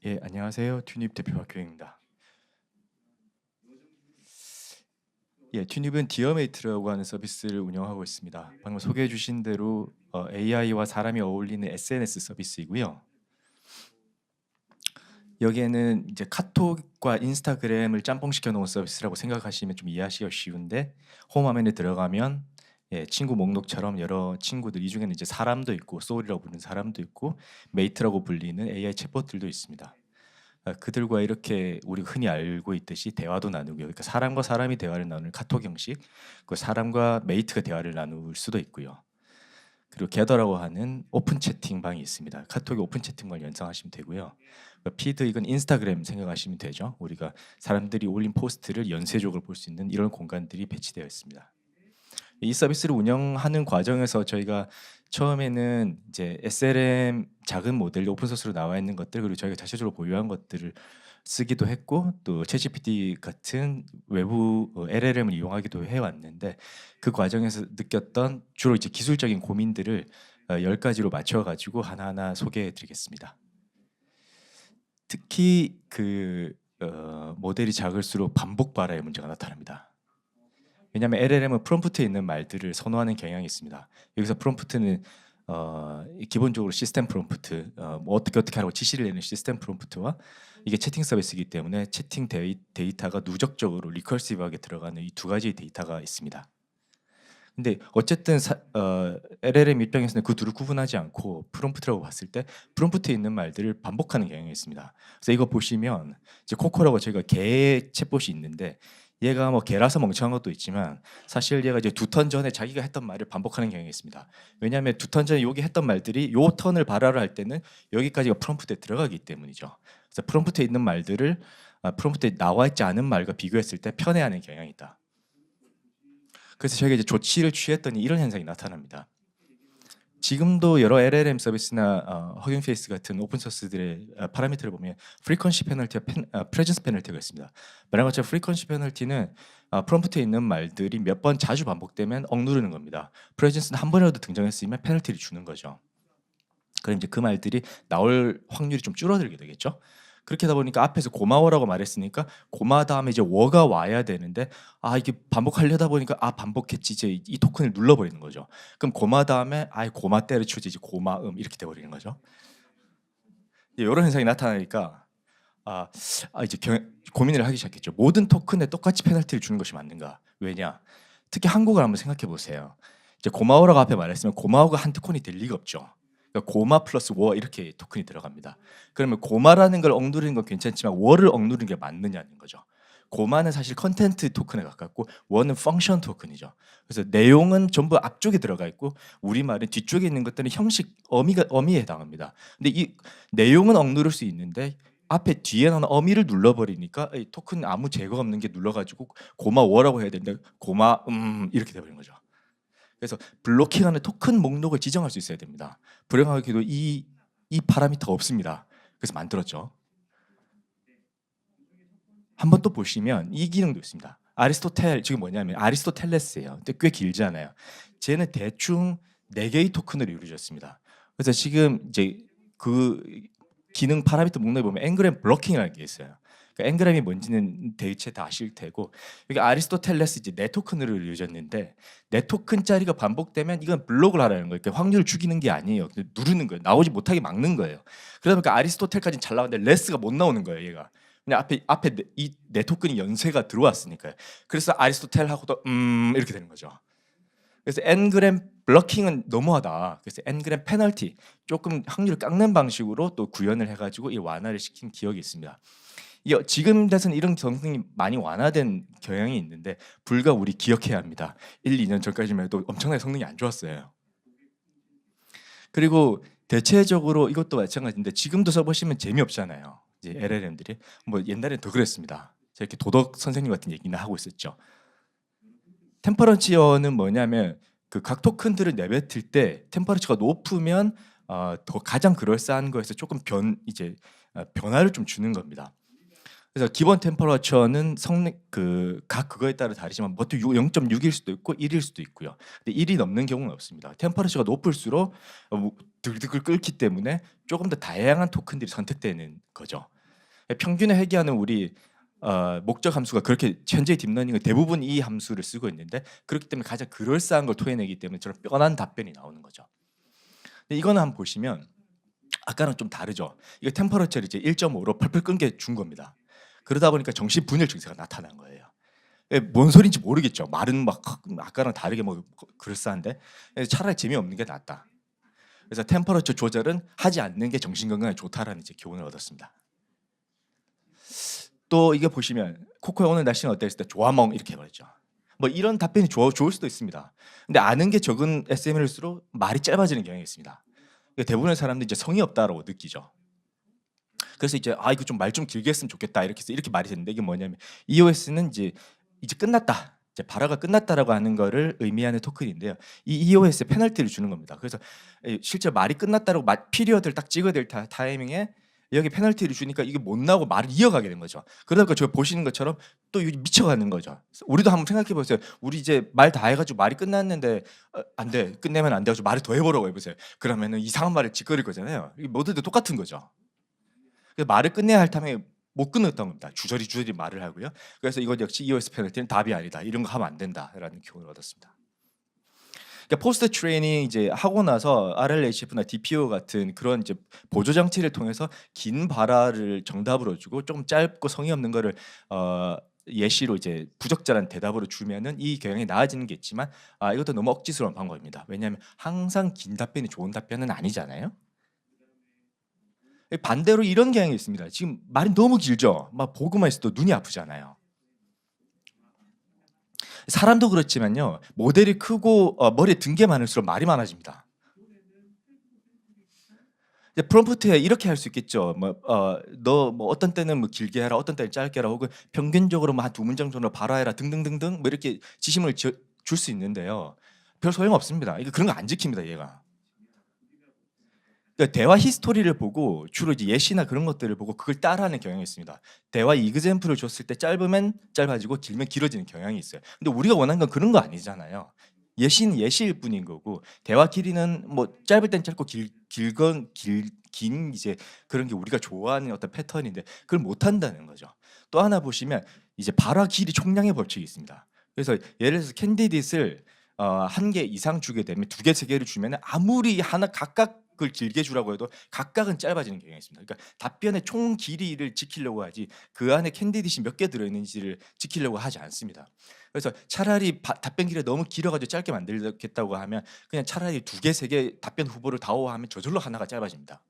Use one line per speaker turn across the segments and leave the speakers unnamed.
예, 안녕하세요. 튜닙 대표 박효영입니다. 예, 튜닙은 디어메이트라고 하는 서비스를 운영하고 있습니다. 방금 소개해 주신 대로 AI와 사람이 어울리는 SNS 서비스이고요. 여기에는 이제 카톡과 인스타그램을 짬뽕시켜 놓은 서비스라고 생각하시면 좀 이해하시기가 쉬운데 홈화면에 들어가면 예, 친구 목록처럼 여러 친구들 이 중에는 이제 사람도 있고 소울이라고 부르는 사람도 있고 메이트라고 불리는 AI 챗봇들도 있습니다. 그들과 이렇게 우리가 흔히 알고 있듯이 대화도 나누고요. 그러니까 사람과 사람이 대화를 나누는 카톡 형식, 그 사람과 메이트가 대화를 나눌 수도 있고요. 그리고 게더라고 하는 오픈 채팅방이 있습니다. 카톡의 오픈 채팅방을 연상하시면 되고요. 피드 이건 인스타그램 생각하시면 되죠. 우리가 사람들이 올린 포스트를 연쇄적으로 볼 수 있는 이런 공간들이 배치되어 있습니다. 이 서비스를 운영하는 과정에서 저희가 처음에는 이제 SLM 작은 모델 오픈 소스로 나와 있는 것들 그리고 저희가 자체적으로 보유한 것들을 쓰기도 했고 또 챗GPT 같은 외부 LLM을 이용하기도 해왔는데 그 과정에서 느꼈던 주로 이제 기술적인 고민들을 10가지로 맞춰가지고 하나하나 소개해드리겠습니다. 특히 모델이 작을수록 반복 발화의 문제가 나타납니다. 왜냐하면 LLM은 프롬프트에 있는 말들을 선호하는 경향이 있습니다. 여기서 프롬프트는 기본적으로 시스템 프롬프트, 뭐 어떻게 하라고 지시를 내는 시스템 프롬프트와 이게 채팅 서비스이기 때문에 채팅 데이터가 누적적으로 리커시브하게 들어가는 이 두 가지 데이터가 있습니다. 근데 어쨌든 LLM 입장에서는 그 둘을 구분하지 않고 프롬프트라고 봤을 때 프롬프트에 있는 말들을 반복하는 경향이 있습니다. 그래서 이거 보시면 이제 코코라고 저희가 개 챗봇이 있는데 얘가 뭐 개라서 멍청한 것도 있지만 사실 얘가 이제 2턴 전에 자기가 했던 말을 반복하는 경향이 있습니다. 왜냐하면 2턴 전에 여기 했던 말들이 요 턴을 발화를 할 때는 여기까지가 프롬프트에 들어가기 때문이죠. 그래서 프롬프트에 있는 말들을 프롬프트에 나와 있지 않은 말과 비교했을 때 편애하는 경향이 있다. 그래서 저희가 이제 조치를 취했더니 이런 현상이 나타납니다. 지금도 여러 LLM 서비스나 허깅 페이스 같은 오픈 소스들의 파라미터를 보면 프리퀀시 페널티와 프레젠스 페널티가 있습니다. 말한 것처럼 프리퀀시 페널티는 프롬프트에 있는 말들이 몇 번 자주 반복되면 억누르는 겁니다. 프레젠스는 한 번이라도 등장했으면 페널티를 주는 거죠. 그럼 이제 그 말들이 나올 확률이 좀 줄어들게 되겠죠. 그렇게 하다 보니까 앞에서 고마워라고 말했으니까 고마 다음에 이제 워가 와야 되는데 이게 반복하려다 보니까 반복했지 이제 이 토큰을 눌러버리는 거죠. 그럼 고마 다음에 고마 때려치지 이제 고마움 이렇게 돼버리는 거죠. 이런 현상이 나타나니까 이제 고민을 하기 시작했죠. 모든 토큰에 똑같이 페널티를 주는 것이 맞는가? 왜냐? 특히 한국을 한번 생각해 보세요. 이제 고마워라고 앞에 말했으면 고마워가 한 토큰이 될 리가 없죠. 그러니까 고마 플러스 워 이렇게 토큰이 들어갑니다. 그러면 고마라는 걸 억누르는 건 괜찮지만 워를 억누르는 게 맞느냐는 거죠. 고마는 사실 컨텐트 토큰에 가깝고 워는 펑션 토큰이죠. 그래서 내용은 전부 앞쪽에 들어가 있고 우리말은 뒤쪽에 있는 것들은 형식 어미에 해당합니다. 근데 이 내용은 억누를 수 있는데 앞에 뒤에 나오는 어미를 눌러버리니까 이 토큰 아무 제거 없는 게 눌러가지고 고마워라고 해야 되는데 이렇게 돼버린 거죠. 그래서 블로킹하는 토큰 목록을 지정할 수 있어야 됩니다. 불행하게도 이 파라미터가 없습니다. 그래서 만들었죠. 한번 또 보시면 이 기능도 있습니다. 아리스토텔 지금 뭐냐면 아리스토텔레스예요. 근데 꽤 길잖아요. 쟤는 대충 4개의 토큰으로 이루어졌습니다. 그래서 지금 이제 그 기능 파라미터 목록에 보면 앵그램 블로킹이라는 게 있어요. 그러니까 앵그램이 뭔지는 대체 다 아실 테고 여기 아리스토텔레스 이제 4토큰으로 이루어졌는데 4토큰짜리가 반복되면 이건 블록을 하라는 거예요. 그러니까 확률을 죽이는 게 아니에요. 누르는 거예요. 나오지 못하게 막는 거예요. 그러다 보니까 아리스토텔까지는 잘 나오는데 레스가 못 나오는 거예요. 얘가. 그냥 앞에 이 토큰이 연쇄가 들어왔으니까요. 그래서 아리스토텔하고도 이렇게 되는 거죠. 그래서 n그램 블러킹은 너무하다. 그래서 n그램 페널티 조금 확률을 깎는 방식으로 또 구현을 해가지고 이 완화를 시킨 기억이 있습니다. 지금 돼서는 이런 성능이 많이 완화된 경향이 있는데 불과 우리 기억해야 합니다. 1, 2년 전까지만 해도 엄청나게 성능이 안 좋았어요. 그리고 대체적으로 이것도 마찬가지인데 지금도 써보시면 재미없잖아요. 이제 LLM들이 뭐 옛날엔 더 그랬습니다. 이렇게 도덕 선생님 같은 얘기나 하고 있었죠. 템퍼런치어는 뭐냐면 그 각 토큰들을 내뱉을 때 템퍼런치가 높으면 더 가장 그럴싸한 거에서 조금 변화를 좀 주는 겁니다. 그래서 기본 템퍼러처는 성능 각 그거에 따라 다르지만 뭐또 0.6일 수도 있고 1일 수도 있고요. 근데 1이 넘는 경우는 없습니다. 템퍼러처가 높을수록 들들 끓기 때문에 조금 더 다양한 토큰들이 선택되는 거죠. 평균을 회귀하는 우리 목적 함수가 그렇게 현재 딥러닝은 대부분 이 함수를 쓰고 있는데 그렇기 때문에 가장 그럴싸한 걸 토해내기 때문에 저런 뻔한 답변이 나오는 거죠. 근데 이거는 한번 보시면 아까랑 좀 다르죠. 이거 템퍼러처를 이제 1.5로 펄펄 끈게 준 겁니다. 그러다 보니까 정신 분열 증세가 나타난 거예요. 뭔 소리인지 모르겠죠. 말은 막 아까랑 다르게 뭐 그럴싸한데 차라리 재미없는 게 낫다. 그래서 템퍼러처 조절은 하지 않는 게 정신 건강에 좋다라는 이제 교훈을 얻었습니다. 또 이게 보시면 코코야 오늘 날씨는 어땠을 때 좋아멍 이렇게 말했죠. 뭐 이런 답변이 좋을 수도 있습니다. 근데 아는 게 적은 SM일수록 말이 짧아지는 경향이 있습니다. 대부분의 사람들이 이제 성의 없다라고 느끼죠. 그래서 이제 이거 좀 말 좀 길게 했으면 좋겠다 이렇게 해서 이렇게 말이 되는데 이게 뭐냐면 EOS는 이제 끝났다. 이제 발화가 끝났다라고 하는 거를 의미하는 토큰인데요. 이 EOS에 페널티를 주는 겁니다. 그래서 실제 말이 끝났다라고 피리어드를 딱 찍어야 될 타이밍에 여기 페널티를 주니까 이게 못 나오고 말을 이어가게 된 거죠. 그러다 보니까 저 보시는 것처럼 또 미쳐가는 거죠. 우리도 한번 생각해 보세요. 우리 이제 말 다 해가지고 말이 끝났는데 안 돼. 끝내면 안 돼가지고 말을 더 해보라고 해보세요. 그러면은 이상한 말을 짓거릴 거잖아요. 이게 모두들 똑같은 거죠. 그래서 말을 끝내야 할 타임에 못 끝냈던 겁니다. 주저리 말을 하고요. 그래서 이것 역시 EOS 페널티는 답이 아니다. 이런 거 하면 안 된다라는 교훈을 얻었습니다. 그러니까 포스트 트레이닝 이제 하고 나서 RLHF나 DPO 같은 그런 이제 보조 장치를 통해서 긴 발화를 정답으로 주고 좀 짧고 성의 없는 거를 예시로 이제 부적절한 대답으로 주면은 이 경향이 나아지는 게 있지만 이것도 너무 억지스러운 방법입니다. 왜냐하면 항상 긴 답변이 좋은 답변은 아니잖아요. 반대로 이런 경향이 있습니다. 지금 말이 너무 길죠. 막 보고만 있어도 눈이 아프잖아요. 사람도 그렇지만요. 모델이 크고 머리에 든 게 많을수록 말이 많아집니다. 이제 프롬프트에 이렇게 할 수 있겠죠. 너 뭐 어떤 때는 뭐 길게 해라, 어떤 때는 짧게 해라, 혹은 평균적으로 뭐 한 2문장 정도 발화해라 등등등등 뭐 이렇게 지시문을 줄 수 있는데요. 별 소용 없습니다. 이거 그런 거 안 지킵니다, 얘가. 그러니까 대화 히스토리를 보고 주로 이제 예시나 그런 것들을 보고 그걸 따라하는 경향이 있습니다. 대화 이그젬플을 줬을 때 짧으면 짧아지고 길면 길어지는 경향이 있어요. 근데 우리가 원하는 건 그런 거 아니잖아요. 예시는 예시일 뿐인 거고 대화 길이는 뭐 짧을 땐 짧고 긴 이제 그런 게 우리가 좋아하는 어떤 패턴인데 그걸 못 한다는 거죠. 또 하나 보시면 이제 발화 길이 총량의 벌칙이 있습니다. 그래서 예를 들어서 캔디딧을 한 개 이상 주게 되면 두 개, 세 개를 주면 아무리 하나 각각을 길게 주라고 해도 각각은 짧아지는 경향이 있습니다. 그러니까 답변의 총 길이를 지키려고 하지 그 안에 캔디딧이 몇 개 들어있는지를 지키려고 하지 않습니다. 그래서 차라리 답변 길이 너무 길어가지고 짧게 만들겠다고 하면 그냥 차라리 두 개, 세 개 답변 후보를 다오하면 저절로 하나가 짧아집니다.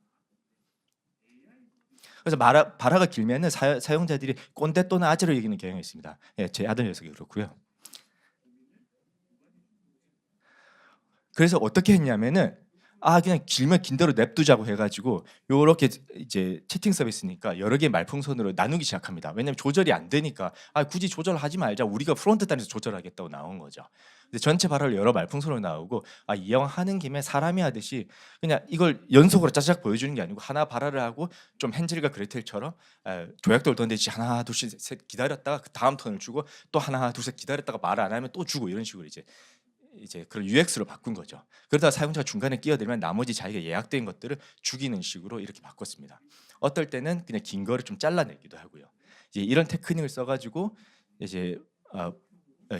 그래서 발화가 길면은 사용자들이 꼰대 또는 아재로 여기는 경향이 있습니다. 예, 제 아들 녀석이 그렇고요. 그래서 어떻게 했냐면은 그냥 길면 긴 대로 냅두자고 해가지고 요렇게 이제 채팅 서비스니까 여러 개의 말풍선으로 나누기 시작합니다. 왜냐면 조절이 안 되니까 굳이 조절하지 말자. 우리가 프론트 단에서 조절하겠다고 나온 거죠. 근데 전체 발화를 여러 말풍선으로 나오고 이왕 하는 김에 사람이 하듯이 그냥 이걸 연속으로 짜자작 보여주는 게 아니고 하나 발화를 하고 좀 헨젤과 그레텔처럼 조약 돌던듯이 하나 둘씩 셋 기다렸다가 그 다음 턴을 주고 또 하나 둘셋 기다렸다가 말 안 하면 또 주고 이런 식으로 이제 그런 UX로 바꾼 거죠. 그러다가 사용자가 중간에 끼어들면 나머지 자기가 예약된 것들을 죽이는 식으로 이렇게 바꿨습니다. 어떨 때는 그냥 긴 거를 좀 잘라내기도 하고요. 이제 이런 테크닉을 써가지고 이제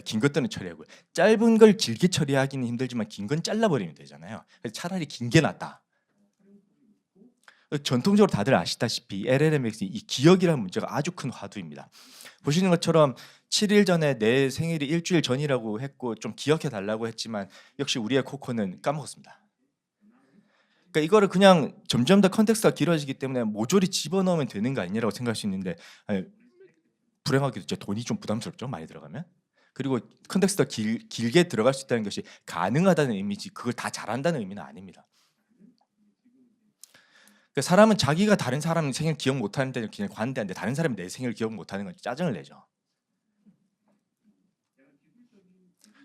긴 것들은 처리하고요. 짧은 걸 길게 처리하기는 힘들지만 긴 건 잘라버리면 되잖아요. 그래서 차라리 긴 게 낫다. 전통적으로 다들 아시다시피 LLMX 이 기억이라는 문제가 아주 큰 화두입니다. 보시는 것처럼 7일 전에 내 생일이 일주일 전이라고 했고 좀 기억해 달라고 했지만 역시 우리의 코코는 까먹었습니다. 그러니까 이거를 그냥 점점 더 컨텍스트가 길어지기 때문에 모조리 집어넣으면 되는 거 아니냐라고 생각할 수 있는데 불행하게도 이제 돈이 좀 부담스럽죠. 많이 들어가면. 그리고 컨텍스트가 길게 들어갈 수 있다는 것이 가능하다는 의미지 그걸 다 잘한다는 의미는 아닙니다. 그러니까 사람은 자기가 다른 사람 생일 기억 못하는 데는 그냥 관대한데 다른 사람이 내 생일 기억 못하는 건 짜증을 내죠.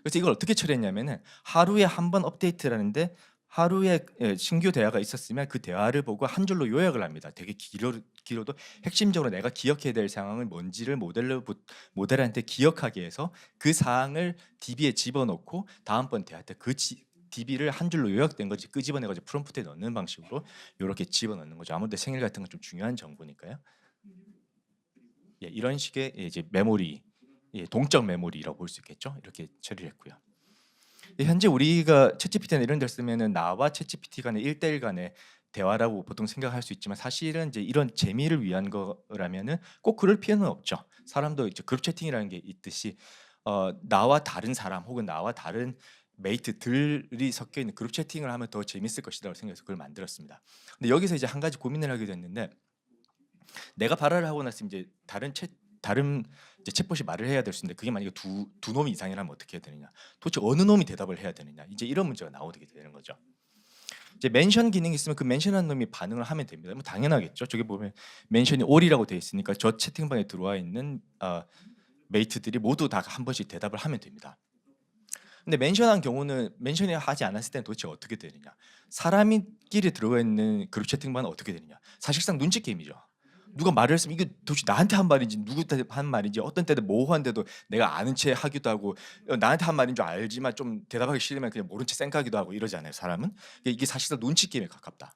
그래서 이걸 어떻게 처리했냐면은 하루에 한 번 업데이트라는데 하루에 신규 대화가 있었으면 그 대화를 보고 한 줄로 요약을 합니다. 되게 길어도 핵심적으로 내가 기억해야 될 상황은 뭔지를 모델한테 기억하게 해서 그 사항을 DB에 집어넣고 다음번 대화 때 그 DB를 한 줄로 요약된 거지 끄집어내가지고 프롬프트에 넣는 방식으로 이렇게 집어넣는 거죠. 아무래도 생일 같은 건 좀 중요한 정보니까요. 이런 식의 이제 메모리, 동적 메모리라고 볼 수 있겠죠. 이렇게 처리를 했고요. 현재 우리가 챗GPT나 이런 데를 쓰면은 나와 챗GPT 간의 1대1 간의 대화라고 보통 생각할 수 있지만 사실은 이제 이런 재미를 위한 거라면은 꼭 그럴 필요는 없죠. 사람도 이제 그룹 채팅이라는 게 있듯이 나와 다른 사람 혹은 나와 다른 메이트들이 섞여 있는 그룹 채팅을 하면 더 재밌을 것이라고 생각해서 그걸 만들었습니다. 근데 여기서 이제 한 가지 고민을 하게 됐는데 내가 발화를 하고 났으면 이제 다른 이제 챗봇이 말을 해야 될 수 있는데 그게 만약에 두 놈이 이상이라면 어떻게 해야 되느냐? 도대체 어느 놈이 대답을 해야 되느냐? 이제 이런 문제가 나오게 되는 거죠. 이제 멘션 기능이 있으면 그 멘션한 놈이 반응을 하면 됩니다. 뭐 당연하겠죠. 저기 보면 멘션이 all이라고 되어 있으니까 저 채팅방에 들어와 있는 메이트들이 모두 다 한 번씩 대답을 하면 됩니다. 근데 멘션한 경우는 멘션이 하지 않았을 때는 도대체 어떻게 되느냐? 사람끼리 들어가 있는 그룹 채팅방은 어떻게 되느냐? 사실상 눈치 게임이죠. 누가 말을 했으면 이게 도대체 나한테 한 말인지 누구한테 한 말인지 어떤 때는 모호한데도 내가 아는 체 하기도 하고 나한테 한 말인 줄 알지만 좀 대답하기 싫으면 그냥 모른 채 쌩까기도 하고 이러잖아요. 사람은 이게 사실상 눈치 게임에 가깝다.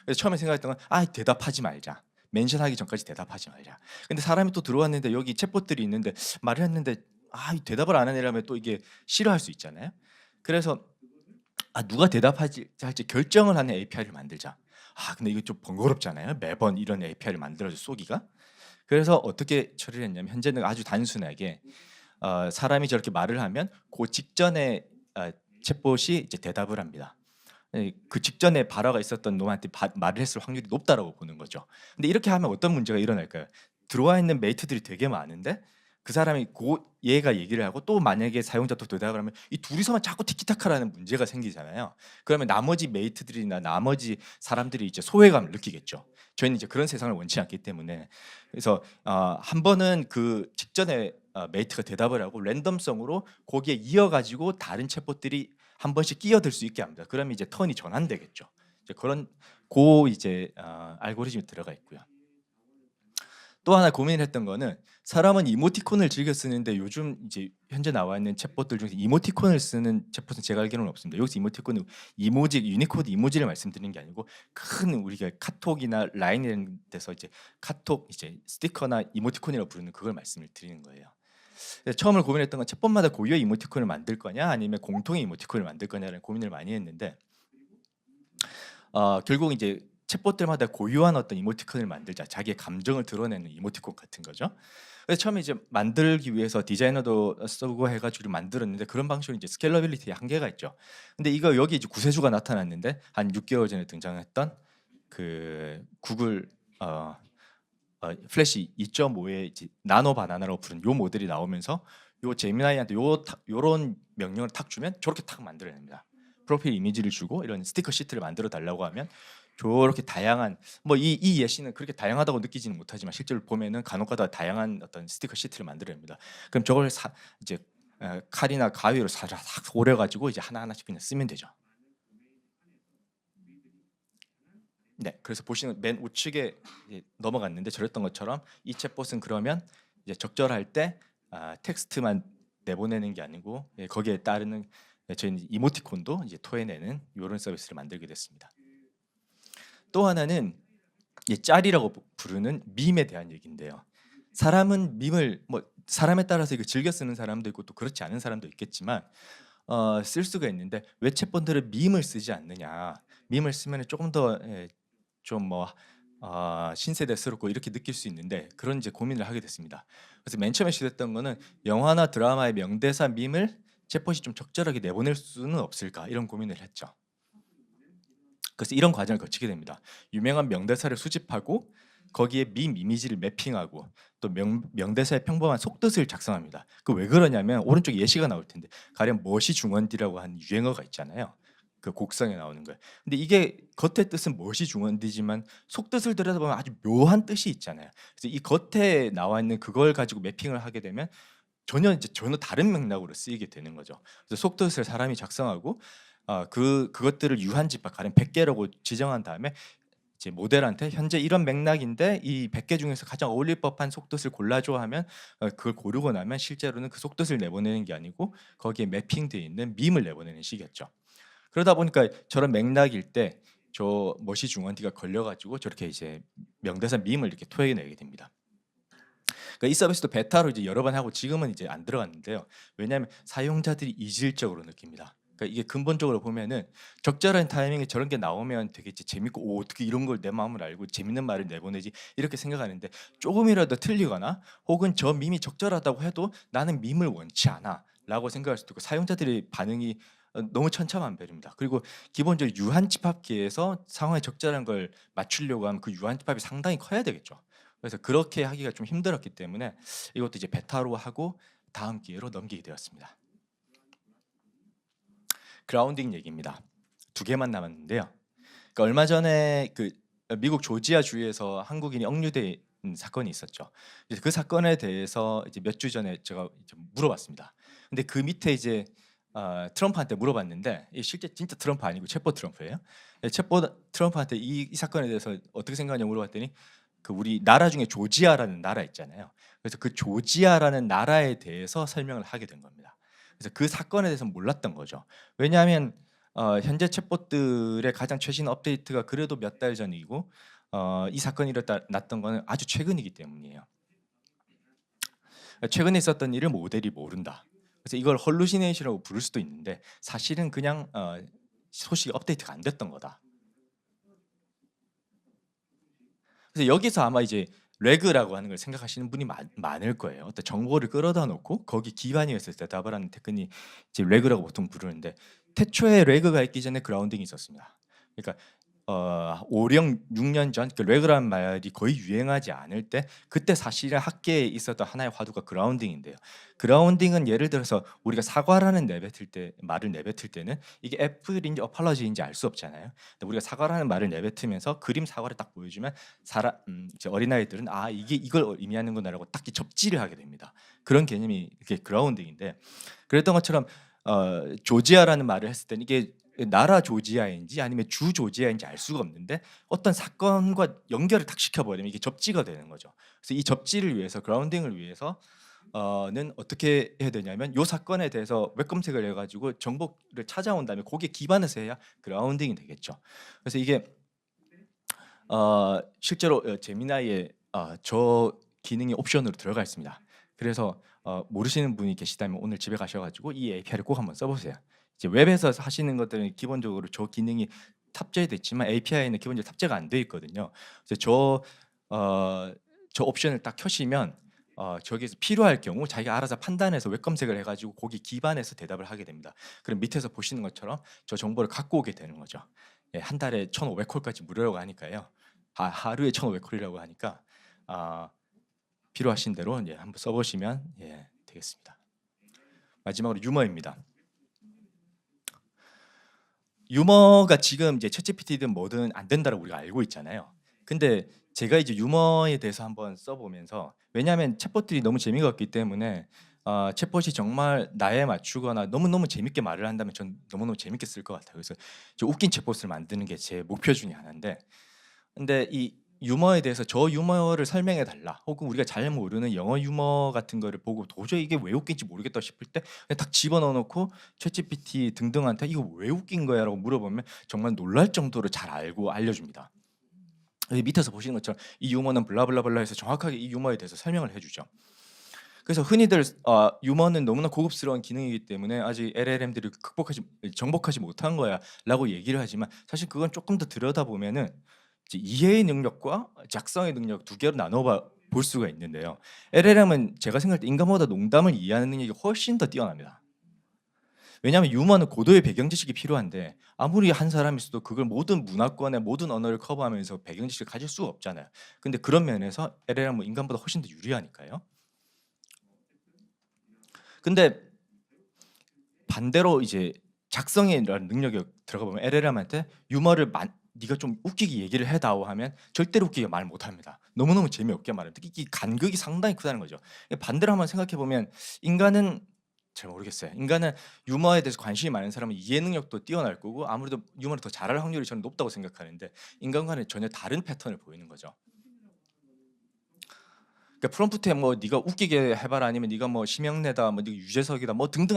그래서 처음에 생각했던 건 대답하지 말자. 멘션하기 전까지 대답하지 말자. 근데 사람이 또 들어왔는데 여기 챗봇들이 있는데 말을 했는데 대답을 안 하느라면 또 이게 싫어할 수 있잖아요. 그래서 누가 대답할지 결정을 하는 API를 만들자. 근데 이거 좀 번거롭잖아요. 매번 이런 API를 만들어서 쏘기가. 그래서 어떻게 처리를 했냐면 현재는 아주 단순하게 사람이 저렇게 말을 하면 그 직전에 챗봇이 이제 대답을 합니다. 그 직전에 발화가 있었던 놈한테 말을 했을 확률이 높다라고 보는 거죠. 근데 이렇게 하면 어떤 문제가 일어날까요? 들어와 있는 메이트들이 되게 많은데 그 사람이 얘가 얘기를 하고 또 만약에 사용자도 대답을 하면 이 둘이서만 자꾸 티키타카라는 문제가 생기잖아요. 그러면 나머지 메이트들이나 나머지 사람들이 이제 소외감을 느끼겠죠. 저희는 이제 그런 세상을 원치 않기 때문에 그래서 한 번은 그 직전에 메이트가 대답을 하고 랜덤성으로 거기에 이어가지고 다른 챗봇들이 한 번씩 끼어들 수 있게 합니다. 그러면 이제 턴이 전환되겠죠. 이제 그런 이제 알고리즘이 들어가 있고요. 또 하나 고민을 했던 거는 사람은 이모티콘을 즐겨 쓰는데 요즘 이제 현재 나와 있는 챗봇들 중에서 이모티콘을 쓰는 챗봇은 제가 알기로는 없습니다. 여기서 이모티콘은 이모지, 유니코드 이모지를 말씀드리는 게 아니고 큰 우리가 카톡이나 라인 이런 데서 이제 카톡 이제 스티커나 이모티콘이라고 부르는 그걸 말씀을 드리는 거예요. 처음을 고민했던 건 챗봇마다 고유의 이모티콘을 만들 거냐 아니면 공통의 이모티콘을 만들 거냐라는 고민을 많이 했는데 결국 이제 챗봇들마다 고유한 어떤 이모티콘을 만들자. 자기의 감정을 드러내는 이모티콘 같은 거죠. 그래서 처음에 이제 만들기 위해서 디자이너도 쓰고 해가지고 만들었는데 그런 방식으로 이제 스케일러빌리티에 한계가 있죠. 근데 이거 여기 이제 구세주가 나타났는데 한 6개월 전에 등장했던 그 구글 플래시 2.5의 이제 나노 바나나라고 부르는 요 모델이 나오면서 요 제미나이한테 요런 명령을 탁 주면 저렇게 탁 만들어냅니다. 프로필 이미지를 주고 이런 스티커 시트를 만들어 달라고 하면 저렇게 다양한 이 예시는 그렇게 다양하다고 느끼지는 못하지만 실제로 보면은 간혹가다 다양한 어떤 스티커 시트를 만들어냅니다. 그럼 저걸 이제 칼이나 가위로 사삭 오려가지고 이제 하나하나씩 그냥 쓰면 되죠. 네, 그래서 보시는 맨 우측에 넘어갔는데 저랬던 것처럼 이 챗봇은 그러면 이제 적절할 때 텍스트만 내보내는 게 아니고 거기에 따르는 저희는 이모티콘도 이제 토해내는 이런 서비스를 만들게 됐습니다. 또 하나는 짤이라고 부르는 밈에 대한 얘기인데요. 사람은 밈을 사람에 따라서 이거 즐겨 쓰는 사람도 있고 또 그렇지 않은 사람도 있겠지만 쓸 수가 있는데 왜 챗봇들은 밈을 쓰지 않느냐? 밈을 쓰면 조금 더 좀 신세대스럽고 이렇게 느낄 수 있는데 그런 이제 고민을 하게 됐습니다. 그래서 맨 처음에 시도했던 거는 영화나 드라마의 명대사 밈을 챗봇이 좀 적절하게 내보낼 수는 없을까 이런 고민을 했죠. 그래서 이런 과정을 거치게 됩니다. 유명한 명대사를 수집하고 거기에 밈 이미지를 매핑하고 또 명대사의 평범한 속뜻을 작성합니다. 그 왜 그러냐면 오른쪽에 예시가 나올 텐데 가령 멋이 중원디라고 하는 유행어가 있잖아요. 그 곡성에 나오는 거예요. 근데 이게 겉의 뜻은 멋이 중원디지만 속뜻을 들여다보면 아주 묘한 뜻이 있잖아요. 그래서 이 겉에 나와 있는 그걸 가지고 매핑을 하게 되면 전혀 다른 맥락으로 쓰이게 되는 거죠. 그래서 속뜻을 사람이 작성하고 그것들을 유한집합 가령 100개라고 지정한 다음에 이제 모델한테 현재 이런 맥락인데 이 100개 중에서 가장 어울릴 법한 속뜻을 골라줘 하면 그걸 고르고 나면 실제로는 그 속뜻을 내보내는 게 아니고 거기에 매핑되어 있는 밈을 내보내는 식이었죠. 그러다 보니까 저런 맥락일 때 저 멋이 중원디가 걸려가지고 저렇게 이제 명대사 밈을 이렇게 토해내게 됩니다. 그러니까 이 서비스도 베타로 이제 여러 번 하고 지금은 이제 안 들어갔는데요. 왜냐하면 사용자들이 이질적으로 느낍니다. 그러니까 이게 근본적으로 보면은 적절한 타이밍에 저런 게 나오면 되게 이제 재밌고 오, 어떻게 이런 걸 내 마음을 알고 재밌는 말을 내보내지 이렇게 생각하는데 조금이라도 틀리거나 혹은 저 밈이 적절하다고 해도 나는 밈을 원치 않아라고 생각할 수도 있고 사용자들의 반응이 너무 천차만별입니다. 그리고 기본적으로 유한집합기에서 상황에 적절한 걸 맞추려고 하면 그 유한집합이 상당히 커야 되겠죠. 그래서 그렇게 하기가 좀 힘들었기 때문에 이것도 이제 베타로 하고 다음 기회로 넘기게 되었습니다. 그라운딩 얘기입니다. 2개만 남았는데요. 그러니까 얼마 전에 그 미국 조지아 주에서 한국인이 억류된 사건이 있었죠. 이제 그 사건에 대해서 이제 몇 주 전에 제가 이제 물어봤습니다. 근데 그 밑에 이제 트럼프한테 물어봤는데 실제 진짜 트럼프 아니고 챗봇 트럼프예요. 챗봇 트럼프한테 이 사건에 대해서 어떻게 생각하냐 물어봤더니 그 우리 나라 중에 조지아라는 나라 있잖아요. 그래서 그 조지아라는 나라에 대해서 설명을 하게 된 겁니다. 그래서 그 사건에 대해서 몰랐던 거죠. 왜냐하면 현재 챗봇들의 가장 최신 업데이트가 그래도 몇 달 전이고 이 사건이 났던 거는 아주 최근이기 때문이에요. 최근에 있었던 일을 모델이 모른다. 그래서 이걸 헐루시네이션이라고 부를 수도 있는데 사실은 그냥 소식이 업데이트가 안 됐던 거다. 그래서 여기서 아마 이제 레그라고 하는 걸 생각하시는 분이 많을 거예요. 어떤 정보를 끌어다 놓고 거기 기반이 있을 때 대답을 하는 테크닉 이제 레그라고 보통 부르는데 태초에 레그가 있기 전에 그라운딩이 있었습니다. 그러니까 5, 6년 전 그 레그라는 말이 거의 유행하지 않을 때 그때 사실은 학계에 있었던 하나의 화두가 그라운딩인데요. 그라운딩은 예를 들어서 우리가 사과라는 내뱉을 때 말을 내뱉을 때는 이게 애플인지 어팔러지인지 알 수 없잖아요. 근데 우리가 사과라는 말을 내뱉으면서 그림 사과를 딱 보여주면 이제 어린아이들은 아 이게 이걸 의미하는구나라고 딱 접지를 하게 됩니다. 그런 개념이 이게 그라운딩인데 그랬던 것처럼 조지아라는 말을 했을 때는 이게 나라 조지아인지 아니면 주 조지아인지 알 수가 없는데 어떤 사건과 연결을 딱 시켜버리면 이게 접지가 되는 거죠. 그래서 이 접지를 위해서 그라운딩을 위해서 는 어떻게 해야 되냐면 이 사건에 대해서 웹 검색을 해가지고 정보를 찾아온 다음에 거기에 기반해서 해야 그라운딩이 되겠죠. 그래서 이게 실제로 제미나이에 저 기능이 옵션으로 들어가 있습니다. 그래서 모르시는 분이 계시다면 오늘 집에 가셔가지고 이 API를 꼭 한번 써보세요. 이제 웹에서 하시는 것들은 기본적으로 저 기능이 탑재됐지만 API는 기본적으로 탑재가 안 돼 있거든요. 그래서 저 옵션을 딱 켜시면 저기서 필요할 경우 자기가 알아서 판단해서 웹 검색을 해가지고 거기 기반해서 대답을 하게 됩니다. 그럼 밑에서 보시는 것처럼 저 정보를 갖고 오게 되는 거죠. 예, 한 달에 1,500콜까지 무료라고 하니까요. 하루에 1,500콜이라고 하니까 필요하신 대로 예, 한번 써보시면 예, 되겠습니다. 마지막으로 유머입니다. 유머가 지금 이제 챗GPT든 뭐든 안 된다고 우리가 알고 있잖아요. 근데 제가 이제 유머에 대해서 한번 써보면서 왜냐하면 챗봇들이 너무 재미가 없기 때문에 챗봇이 정말 나에 맞추거나 너무너무 재밌게 말을 한다면 전 너무너무 재밌게 쓸 것 같아요. 그래서 웃긴 챗봇을 만드는 게 제 목표 중에 하나인데 근데 이 유머에 대해서 저 유머를 설명해 달라 혹은 우리가 잘 모르는 영어 유머 같은 거를 보고 도저히 이게 왜 웃긴지 모르겠다 싶을 때 그냥 딱 집어넣어 놓고 챗GPT 등등한테 이거 왜 웃긴 거야 라고 물어보면 정말 놀랄 정도로 잘 알고 알려줍니다. 여기 밑에서 보시는 것처럼 이 유머는 블라블라블라 해서 정확하게 이 유머에 대해서 설명을 해주죠. 그래서 흔히들 유머는 너무나 고급스러운 기능이기 때문에 아직 LLM들이 정복하지 못한 거야 라고 얘기를 하지만 사실 그건 조금 더 들여다보면은 이제 이해의 능력과 작성의 능력 2개로 나눠 볼 수가 있는데요. LLM은 제가 생각할 때 인간보다 농담을 이해하는 능력이 훨씬 더 뛰어납니다. 왜냐하면 유머는 고도의 배경 지식이 필요한데 아무리 한 사람이 있어도 그걸 모든 문화권의 모든 언어를 커버하면서 배경 지식을 가질 수가 없잖아요. 근데 그런 면에서 LLM은 인간보다 훨씬 더 유리하니까요. 근데 반대로 이제 작성이라는 능력이 들어가 보면 LLM한테 유머를 네가 좀 웃기게 얘기를 해다오 하면 절대로 웃기게 말 못합니다. 너무너무 재미없게 말해요. 이 간극이 상당히 크다는 거죠. 반대로 한번 생각해 보면 인간은 잘 모르겠어요. 인간은 유머에 대해서 관심이 많은 사람은 이해 능력도 뛰어날 거고 아무래도 유머를 더 잘할 확률이 저는 높다고 생각하는데 인간과는 전혀 다른 패턴을 보이는 거죠. 그러니까 프롬프트에 뭐 네가 웃기게 해봐라 아니면 네가 뭐 심형래다 뭐 네가 유재석이다 뭐 등등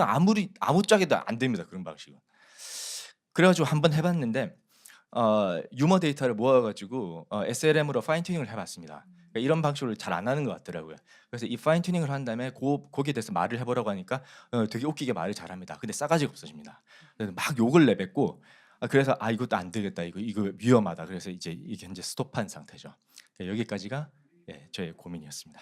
아무짝에도 안 됩니다. 그런 방식은. 그래가지고 한번 해봤는데 유머 데이터를 모아가지고 SLM으로 파인 튜닝을 해봤습니다. 그러니까 이런 방식으로 잘 안 하는 것 같더라고요. 그래서 이 파인 튜닝을 한 다음에 거기에 대해서 말을 해보라고 하니까 되게 웃기게 말을 잘합니다. 근데 싸가지가 없어집니다. 그래서 막 욕을 내뱉고 그래서 이것도 안 되겠다, 이거 위험하다. 그래서 이제 이게 현재 스톱한 상태죠. 여기까지가 저의 고민이었습니다.